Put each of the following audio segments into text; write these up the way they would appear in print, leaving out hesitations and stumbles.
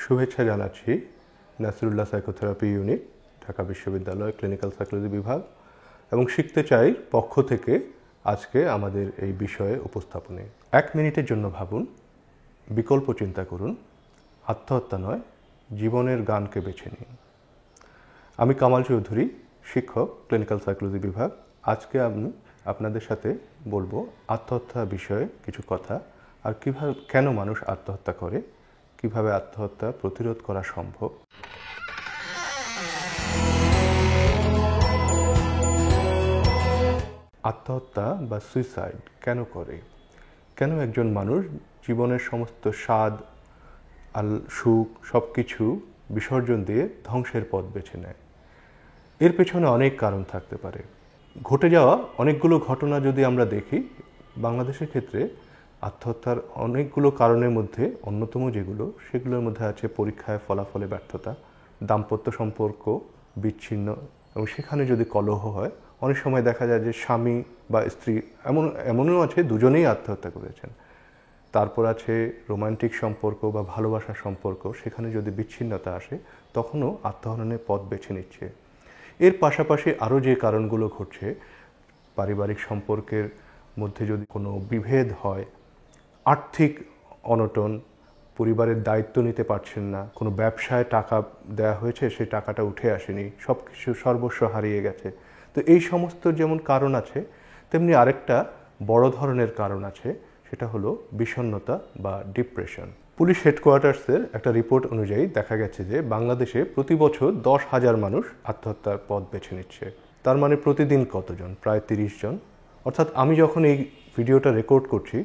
শুভেচ্ছা জানাচ্ছি Nasirullah psychotherapy unit, Dhaka বিশ্ববিদ্যালয় ক্লিনিক্যাল সাইকোলজি বিভাগ এবং শিখতে চাই পক্ষ থেকে আজকে আমাদের এই বিষয়ে উপস্থাপনে। 1 মিনিটের জন্য ভাবুন, বিকল্প চিন্তা করুন, আত্মহত্যা নয়, জীবনের গানকে বেছে নিন। আমি কামাল চৌধুরী, শিক্ষক, ক্লিনিক্যাল সাইকোলজি বিভাগ। আজকে আমি আপনাদের সাথে বলবো আত্মহত্যা বিষয়ে কিছু কথা, আর কিভাবে কেন মানুষ আত্মহত্যা করে, কিভাবে আত্মহত্যা প্রতিরোধ করা সম্ভব। আত্মহত্যা বা সুইসাইড কেন করে, কেন একজন মানুষ জীবনের সমস্ত স্বাদ সুখ সব কিছু বিসর্জন দিয়ে ধ্বংসের পথ বেছে নেয়? এর পেছনে অনেক কারণ থাকতে পারে। ঘটে যাওয়া অনেকগুলো ঘটনা যদি আমরা দেখি, বাংলাদেশের ক্ষেত্রে আত্মহত্যার অনেকগুলো কারণের মধ্যে অন্যতম যেগুলো, সেগুলোর মধ্যে আছে পরীক্ষায় ফলাফলে ব্যর্থতা, দাম্পত্য সম্পর্ক বিচ্ছিন্ন এবং সেখানে যদি কলহ হয়, অনেক সময় দেখা যায় যে স্বামী বা স্ত্রী, এমনও আছে দুজনেই আত্মহত্যা করেছেন। তারপর আছে রোমান্টিক সম্পর্ক বা ভালোবাসার সম্পর্ক, সেখানে যদি বিচ্ছিন্নতা আসে তখনও আত্মহননের পথ বেছে নিচ্ছে। এর পাশাপাশি আরও যে কারণগুলো ঘটছে, পারিবারিক সম্পর্কের মধ্যে যদি কোনো বিভেদ হয়, আর্থিক অনটন, পরিবারের দায়িত্ব নিতে পারছেন না, কোনো ব্যবসায় টাকা দেওয়া হয়েছে সেই টাকাটা উঠে আসেনি, সব কিছু সর্বস্ব হারিয়ে গেছে। তো এই সমস্ত যেমন কারণ আছে, তেমনি আরেকটা বড় ধরনের কারণ আছে, সেটা হলো বিষণ্ণতা বা ডিপ্রেশন। পুলিশ হেডকোয়ার্টার্সের একটা রিপোর্ট অনুযায়ী দেখা গেছে যে বাংলাদেশে প্রতি বছর 10,000 মানুষ আত্মহত্যার পথ বেছে নিচ্ছে। তার মানে প্রতিদিন কতজন? প্রায় 30 জন। অর্থাৎ আমি যখন এই ভিডিওটা রেকর্ড করছি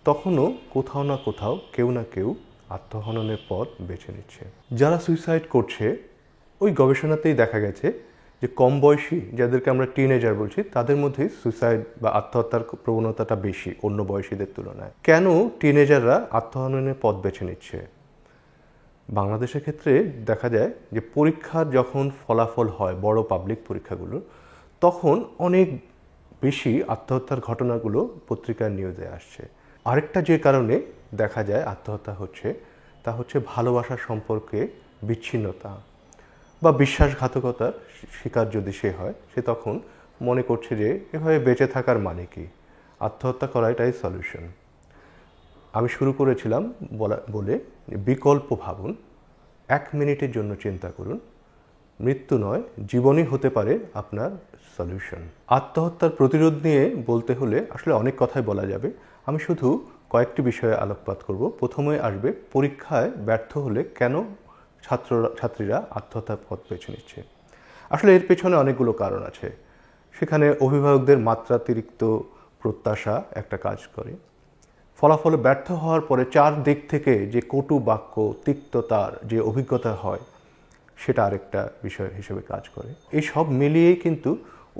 তখনও কোথাও না কোথাও কেউ না কেউ আত্মহননের পথ বেছে নিচ্ছে। যারা সুইসাইড করছে, ওই গবেষণাতেই দেখা গেছে যে কম বয়সী, যাদেরকে আমরা টিনেজার বলছি, তাদের মধ্যেই সুইসাইড বা আত্মহত্যার প্রবণতাটা বেশি অন্য বয়সীদের তুলনায়। কেন টিনেজাররা আত্মহননের পথ বেছে নিচ্ছে? বাংলাদেশের ক্ষেত্রে দেখা যায় যে পরীক্ষার যখন ফলাফল হয়, বড় পাবলিক পরীক্ষাগুলো, তখন অনেক বেশি আত্মহত্যার ঘটনাগুলো পত্রিকার নিউজে আসছে। আরেকটা যে কারণে দেখা যায় আত্মহত্যা হচ্ছে, তা হচ্ছে ভালোবাসার সম্পর্কে বিচ্ছিন্নতা বা বিশ্বাসঘাতকতার শিকার যদি সে হয়, সে তখন মনে করছে যে এভাবে বেঁচে থাকার মানে কি, আত্মহত্যা করা এটাই সলিউশন। আমি শুরু করেছিলাম বলে বিকল্প ভাবুন, 1 মিনিটের জন্য চিন্তা করুন, মৃত্যু নয় জীবনই হতে পারে আপনার সলিউশন। আত্মহত্যার প্রতিরোধ নিয়ে বলতে হলে আসলে অনেক কথাই বলা যাবে, আমি শুধু কয়েকটি বিষয়ে আলোকপাত করব। প্রথমে আসবে পরীক্ষায় ব্যর্থ হলে কেন ছাত্রীরা আত্মহত্যার পথ বেছে নিচ্ছে। আসলে এর পেছনে অনেকগুলো কারণ আছে। সেখানে অভিভাবকদের মাত্রাতিরিক্ত প্রত্যাশা একটা কাজ করে। ফলাফলে ব্যর্থ হওয়ার পরে 4 দিক থেকে যে কটু বাক্য, তিক্ততার যে অভিজ্ঞতা হয়, সেটা আরেকটা বিষয় হিসেবে কাজ করে। এই সব মিলিয়েই কিন্তু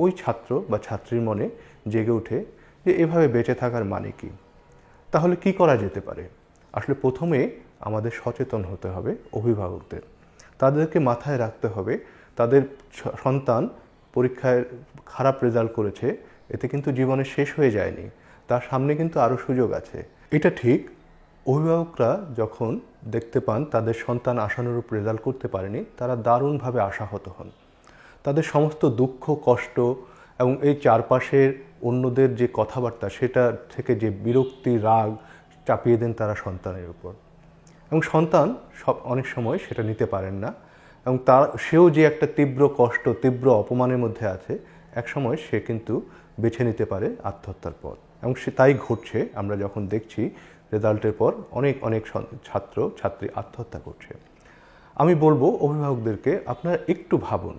ওই ছাত্র বা ছাত্রীর মনে জেগে ওঠে যে এভাবে বেঁচে থাকার মানে কি। তাহলে কি করা যেতে পারে? আসলে প্রথমে আমাদের সচেতন হতে হবে অভিভাবকদের। তাদেরকে মাথায় রাখতে হবে তাদের সন্তান পরীক্ষায় খারাপ রেজাল্ট করেছে, এতে কিন্তু জীবনে শেষ হয়ে যায়নি, তার সামনে কিন্তু আরও সুযোগ আছে। এটা ঠিক, অভিভাবকরা যখন দেখতে পান তাদের সন্তান আশানুরূপ রেজাল্ট করতে পারেনি, তারা দারুণভাবে আশাহত হন। তাদের সমস্ত দুঃখ, কষ্ট এবং এই চারপাশের অন্যদের যে কথাবার্তা, সেটা থেকে যে বিরক্তি, রাগ চাপিয়ে দেন তারা সন্তানের উপর। এবং সন্তান অনেক সময় সেটা নিতে পারেন না, এবং সেও যে একটা তীব্র কষ্ট, তীব্র অপমানের মধ্যে আছে, একসময় সে কিন্তু বেছে নিতে পারে আত্মহত্যার পথ। এবং তাই ঘটছে, আমরা যখন দেখছি রেজাল্টের পর অনেক অনেক ছাত্র ছাত্রী আত্মহত্যা করছে। আমি বলবো অভিভাবকদেরকে, আপনারা একটু ভাবুন,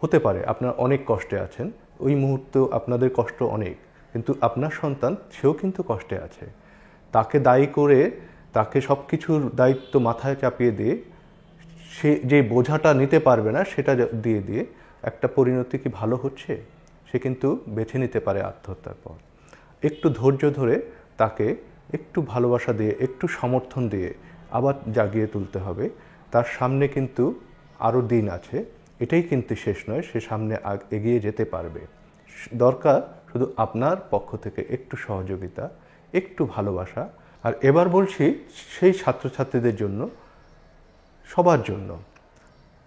হতে পারে আপনার অনেক কষ্টে আছেন, ওই মুহূর্তে আপনাদের কষ্ট অনেক, কিন্তু আপনার সন্তান সেও কিন্তু কষ্টে আছে। তাকে দায়ী করে, তাকে সব কিছুর দায়িত্ব মাথায় চাপিয়ে দিয়ে সে যে বোঝাটা নিতে পারবে না, সেটা দিয়ে একটা পরিণতি কি ভালো হচ্ছে? সে কিন্তু বেছে নিতে পারে আত্মহত্যার পর। একটু ধৈর্য ধরে তাকে একটু ভালোবাসা দিয়ে, একটু সমর্থন দিয়ে আবার জাগিয়ে তুলতে হবে। তার সামনে কিন্তু আরও দিন আছে, এটাই কিন্তু শেষ নয়, সে সামনে এগিয়ে যেতে পারবে। দরকার শুধু আপনার পক্ষ থেকে একটু সহযোগিতা, একটু ভালোবাসা। আর এবার বলছি সেই ছাত্রছাত্রীদের জন্য সবার জন্য।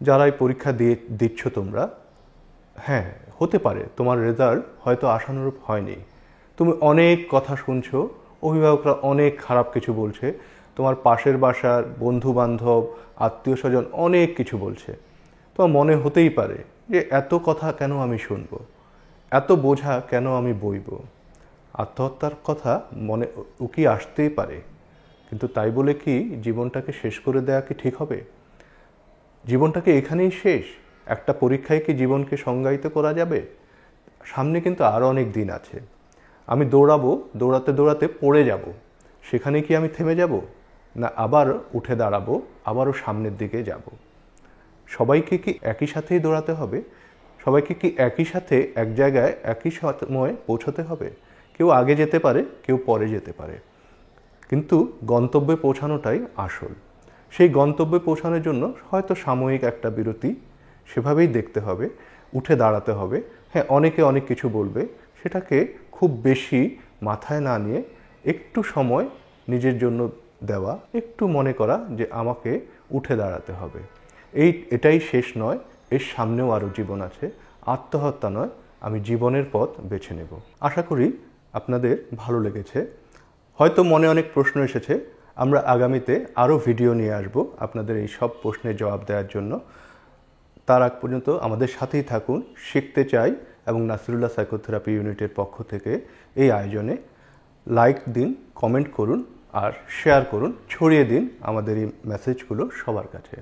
যারাই পরীক্ষা দিচ্ছ তোমরা, হ্যাঁ হতে পারে তোমার রেজাল্ট হয়তো আশানুরূপ হয়নি, তুমি অনেক কথা শুনছো, অভিভাবকরা অনেক খারাপ কিছু বলছে, তোমার পাশের বাসার বন্ধু বান্ধব আত্মীয় স্বজন অনেক কিছু বলছে। তোমার মনে হতেই পারে যে এত কথা কেন আমি শুনবো, এত বোঝা কেন আমি বইব, আত্মহত্যার কথা মনে উকি আসতেই পারে। কিন্তু তাই বলে কি জীবনটাকে শেষ করে দেওয়া কি ঠিক হবে? জীবনটাকে এখানেই শেষ? একটা পরীক্ষায় কি জীবনকে সংজ্ঞায়িত করা যাবে? সামনে কিন্তু আরও অনেক দিন আছে। আমি দৌড়াবো, দৌড়াতে দৌড়াতে পড়ে যাব, সেখানে কি আমি থেমে যাব? না আবার উঠে দাঁড়াবো, আবারও সামনের দিকে যাব? সবাইকে কি একই সাথেই দৌড়াতে হবে? সবাইকে কি একই সাথে এক জায়গায় একই সময়ে পৌঁছতে হবে? কেউ আগে যেতে পারে, কেউ পরে যেতে পারে, কিন্তু গন্তব্যে পৌঁছানোটাই আসল। সেই গন্তব্যে পৌঁছানোর জন্য হয়তো সাময়িক একটা বিরতি, সেভাবেই দেখতে হবে, উঠে দাঁড়াতে হবে। হ্যাঁ, অনেকে অনেক কিছু বলবে, সেটাকে খুব বেশি মাথায় না নিয়ে একটু সময় নিজের জন্য দেওয়া, একটু মনে করা যে আমাকে উঠে দাঁড়াতে হবে, এটাই শেষ নয়, এর সামনেও আরও জীবন আছে, আত্মহত্যা নয়, আমি জীবনের পথ বেছে নেব। আশা করি আপনাদের ভালো লেগেছে। হয়তো মনে অনেক প্রশ্ন এসেছে, আমরা আগামীতে আরও ভিডিও নিয়ে আসব আপনাদের এই সব প্রশ্নের জবাব দেওয়ার জন্য। তার আগ পর্যন্ত আমাদের সাথেই থাকুন। শিখতে চাই এবং নাসিরুল্লাহ সাইকোথেরাপি ইউনিটের পক্ষ থেকে এই আয়োজনে লাইক দিন, কমেন্ট করুন আর শেয়ার করুন, ছড়িয়ে দিন আমাদের এই মেসেজগুলো সবার কাছে।